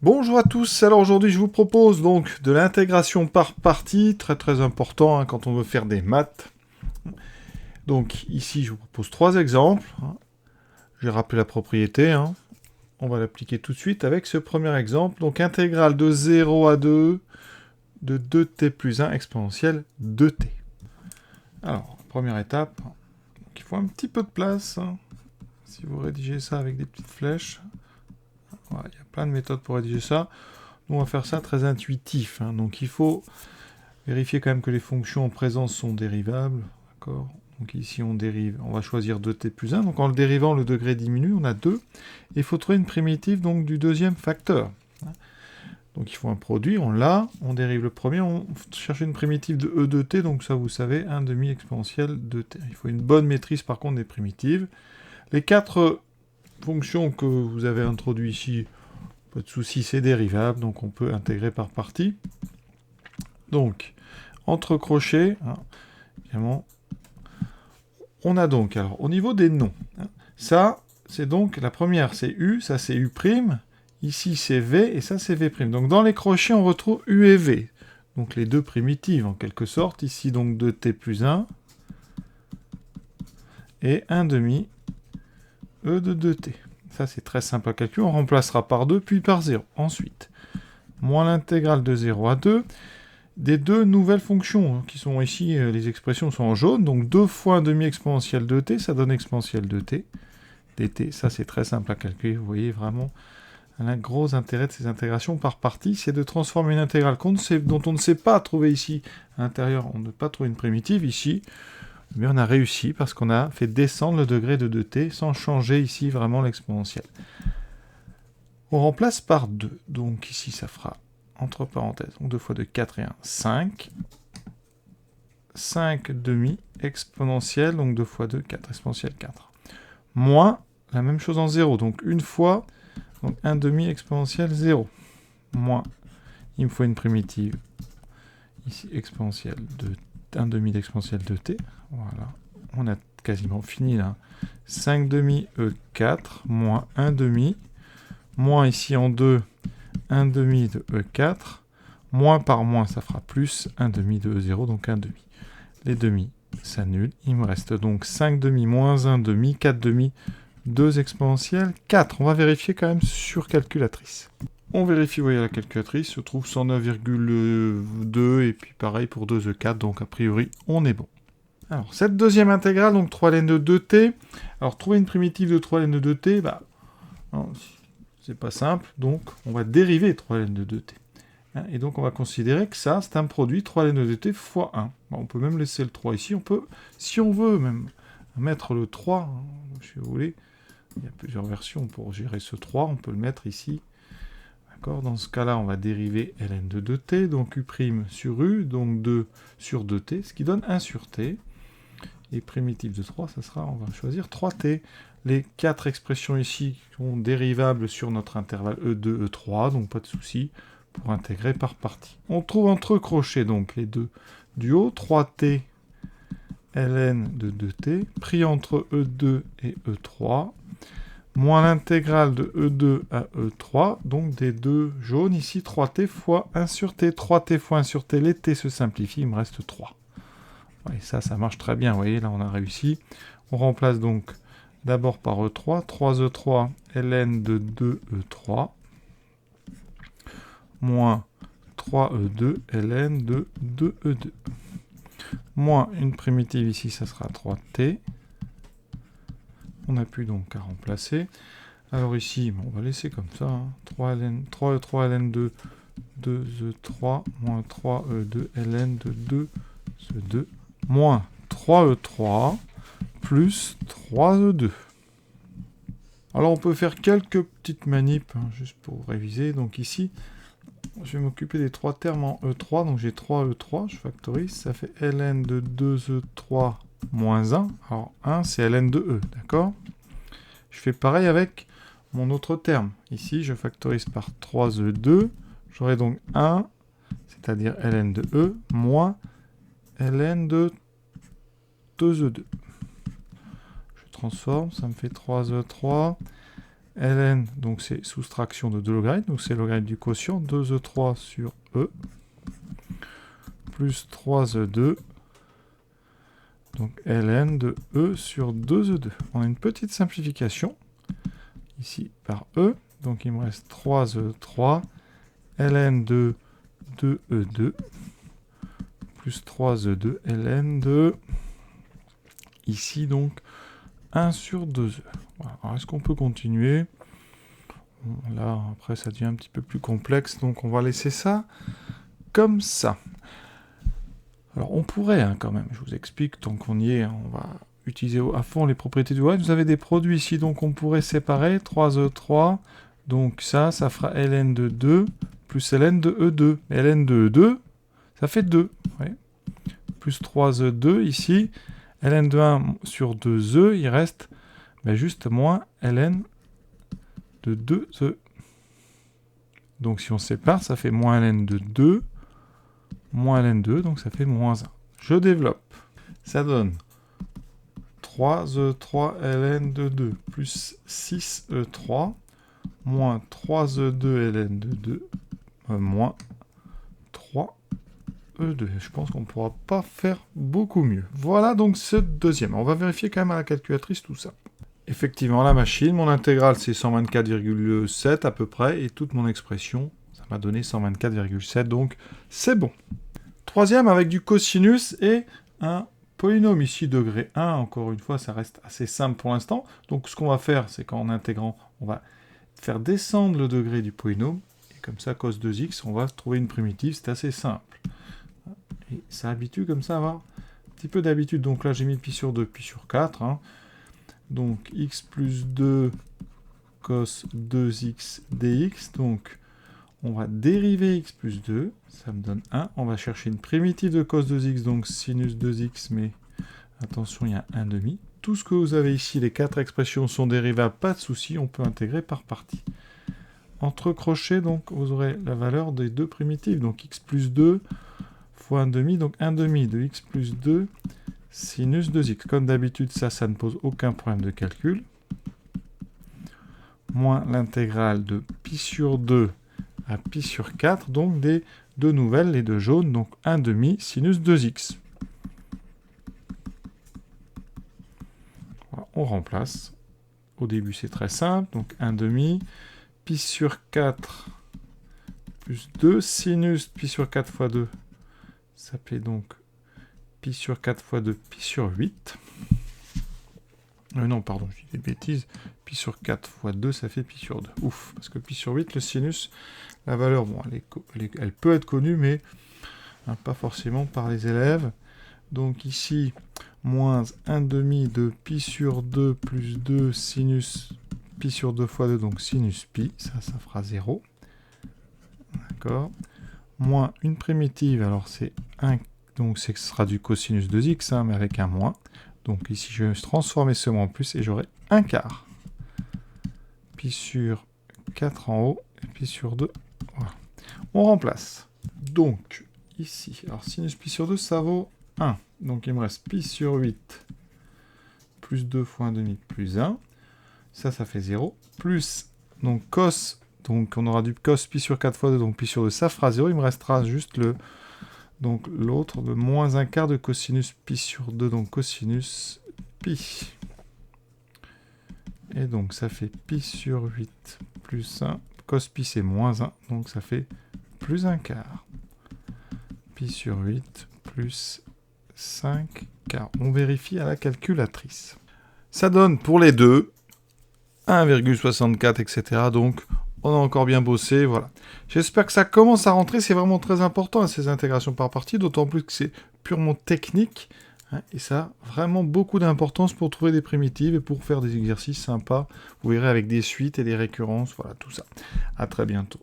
Bonjour à tous, alors aujourd'hui je vous propose donc de l'intégration par partie, très important quand on veut faire des maths. Donc ici je vous propose trois exemples. J'ai rappelé la propriété, on va l'appliquer tout de suite avec ce premier exemple. Donc intégrale de 0 à 2 de 2t plus 1 exponentielle 2t. Alors, première étape, il faut un petit peu de place. Si vous rédigez ça avec des petites flèches, il y a plein de méthodes pour rédiger ça. Nous, on va faire ça très intuitif. Donc il faut vérifier quand même que les fonctions en présence sont dérivables. D'accord. Donc ici on dérive, on va choisir 2t plus 1. Donc en le dérivant, le degré diminue, on a 2. Et il faut trouver une primitive donc, du deuxième facteur. Donc il faut un produit, on l'a, on dérive le premier, on cherche une primitive de e de t, donc ça vous savez, 1 demi exponentielle de t. Il faut une bonne maîtrise par contre des primitives. Les quatre fonctions que vous avez introduites ici, pas de souci, c'est dérivable, donc on peut intégrer par partie. Donc, entre crochets, évidemment, on a donc, alors, au niveau des noms, ça, c'est donc, la première, c'est U, ça c'est U', ici c'est V, et ça c'est V'. Donc, dans les crochets, on retrouve U et V. Donc, les deux primitives, en quelque sorte. Ici, donc, 2t plus 1, et 1 demi E de 2t. Ça, c'est très simple à calculer. On remplacera par 2, puis par 0. Ensuite, moins l'intégrale de 0 à 2, des deux nouvelles fonctions, qui sont ici, les expressions sont en jaune, donc 2 fois 1 demi exponentielle de t, ça donne exponentielle de t, dt, ça c'est très simple à calculer, vous voyez vraiment, un gros intérêt de ces intégrations par partie, c'est de transformer une intégrale dont on ne sait pas trouver ici, à l'intérieur, on ne peut pas trouver une primitive, ici, mais on a réussi, parce qu'on a fait descendre le degré de 2t, sans changer ici vraiment l'exponentielle. On remplace par 2, donc ici ça fera entre parenthèses, donc 2 fois 2, 4 et 1, 5. 5 demi exponentielle, donc 2 fois 2, 4, exponentielle 4. Moins la même chose en 0, donc une fois, donc 1 demi exponentielle 0. Moins, il me faut une primitive, ici exponentielle de 1 demi d'exponentielle de t. Voilà, on a quasiment fini là. 5 demi E4, moins 1 demi, moins ici en 2, 1 demi de E4, moins par moins, ça fera plus 1 demi de E0, donc 1 demi. Les demi s'annulent. Il me reste donc 5 demi moins 1 demi, 4 demi, 2 exponentielles, 4. On va vérifier quand même sur calculatrice. On vérifie, vous voyez, la calculatrice se trouve 109,2, et puis pareil pour 2e4, donc a priori, on est bon. Alors, cette deuxième intégrale, donc 3 ln de 2t. Alors, trouver une primitive de 3 ln de 2t, c'est pas simple, donc on va dériver 3 ln de 2t. Et donc on va considérer que ça, c'est un produit 3 ln de t fois 1. Bon, on peut même laisser le 3 ici. On peut, si on veut, même mettre le 3, si vous voulez. Il y a plusieurs versions pour gérer ce 3. On peut le mettre ici. D'accord. Dans ce cas-là, on va dériver ln de 2t. Donc u' sur u, donc 2 sur 2t, ce qui donne 1 sur t. Et primitive de 3, ça sera, on va choisir 3t. Les 4 expressions ici sont dérivables sur notre intervalle E2, E3, donc pas de souci pour intégrer par partie. On trouve entre crochets donc les deux du haut, 3t ln de 2t, pris entre E2 et E3, moins l'intégrale de E2 à E3, donc des deux jaunes, ici 3t fois 1 sur t. 3t fois 1 sur t, les t se simplifient, il me reste 3. Et ça marche très bien, vous voyez, là on a réussi. On remplace donc d'abord par E3, 3E3 ln de 2E3, moins 3E2 ln de 2E2. Moins une primitive ici, ça sera 3t. On n'a plus donc qu'à remplacer. Alors ici, on va laisser comme ça. 3E3 ln de 2E3 moins 3E2 ln de 2E2 moins 3E3 plus 3E2. Alors on peut faire quelques petites manips, juste pour réviser. Donc ici, je vais m'occuper des trois termes en E3. Donc j'ai 3E3, je factorise, ça fait ln de 2E3 moins 1. Alors 1, c'est ln de E, d'accord? Je fais pareil avec mon autre terme. Ici, je factorise par 3E2. J'aurai donc 1, c'est-à-dire ln de E, moins ln de 2E2. Je transforme, ça me fait 3E3 ln, donc c'est soustraction de 2 logarithmes, donc c'est le logarithme du quotient, 2e3 sur e, plus 3e2, donc ln de e sur 2e2. On a une petite simplification, ici par e, donc il me reste 3e3, ln de 2e2, plus 3e2, ln de, ici donc, 1 sur 2e. Voilà. Alors, est-ce qu'on peut continuer? Là, après, ça devient un petit peu plus complexe, donc on va laisser ça comme ça. Alors, on pourrait, quand même, je vous explique, tant qu'on y est, on va utiliser à fond les propriétés du logarithme. Vous avez des produits ici, donc on pourrait séparer 3e3, donc ça fera ln de 2, plus ln de e2. Et ln de e2, ça fait 2, ouais. Plus 3e2 ici, ln de 1 sur 2e, il reste juste moins ln de 2e. Donc si on sépare, ça fait moins ln de 2, moins ln de 2, donc ça fait moins 1. Je développe. Ça donne 3e3 ln de 2 plus 6e3 moins 3e2 ln de 2 moins 3e2. Je pense qu'on ne pourra pas faire beaucoup mieux. Voilà donc ce deuxième. On va vérifier quand même à la calculatrice tout ça. Effectivement, la machine, mon intégrale, c'est 124,7 à peu près, et toute mon expression, ça m'a donné 124,7, donc c'est bon. Troisième, avec du cosinus et un polynôme, ici degré 1, encore une fois, ça reste assez simple pour l'instant. Donc ce qu'on va faire, c'est qu'en intégrant, on va faire descendre le degré du polynôme, et comme ça, cos 2x, on va trouver une primitive, c'est assez simple. Et ça habitue comme ça à avoir un petit peu d'habitude. Donc là, j'ai mis pi sur 2, pi sur 4, hein. Donc x plus 2 cos 2x dx, donc on va dériver x plus 2, ça me donne 1, on va chercher une primitive de cos 2x, donc sinus 2x, mais attention, il y a 1/2. Tout ce que vous avez ici, les 4 expressions sont dérivables, pas de souci, on peut intégrer par partie. Entre crochets, donc vous aurez la valeur des deux primitives, donc x plus 2 fois 1/2, donc 1/2 de x plus 2 sinus 2x. Comme d'habitude, ça ne pose aucun problème de calcul. Moins l'intégrale de pi sur 2 à pi sur 4, donc des deux nouvelles, les deux jaunes, donc 1/2 sinus 2x. Voilà, on remplace. Au début, c'est très simple, donc 1/2, pi sur 4 plus 2, sinus pi sur 4 fois 2, ça fait donc pi sur 4 fois 2, pi sur 8. Non, pardon, je dis des bêtises. Pi sur 4 fois 2, ça fait pi sur 2. Ouf, parce que pi sur 8, le sinus, la valeur, bon, elle peut être connue, mais pas forcément par les élèves. Donc ici, moins 1/2 de pi sur 2 plus 2 sinus pi sur 2 fois 2, donc sinus pi, ça fera 0. D'accord. Moins une primitive, alors c'est 1, donc ce sera du cosinus 2x, hein, mais avec un moins. Donc ici, je vais transformer ce moins en plus et j'aurai 1/4. Pi sur 4 en haut et pi sur 2. Voilà. On remplace. Donc ici, alors sinus pi sur 2, ça vaut 1. Donc il me reste pi sur 8 plus 2 fois 1/2 plus 1. Ça fait 0. Plus, donc cos, donc on aura du cos pi sur 4 fois 2, donc pi sur 2, ça fera 0. Il me restera juste le... Donc l'autre, le moins 1/4 de cosinus pi sur 2, donc cosinus pi. Et donc ça fait pi sur 8 plus 1. Cos pi c'est moins 1, donc ça fait plus 1/4. Pi sur 8 plus 5/4. On vérifie à la calculatrice. Ça donne pour les deux 1,64, etc. Donc on a encore bien bossé, voilà. J'espère que ça commence à rentrer, c'est vraiment très important, hein, ces intégrations par partie, d'autant plus que c'est purement technique, hein, et ça a vraiment beaucoup d'importance pour trouver des primitives et pour faire des exercices sympas, vous verrez avec des suites et des récurrences, voilà, tout ça. À très bientôt.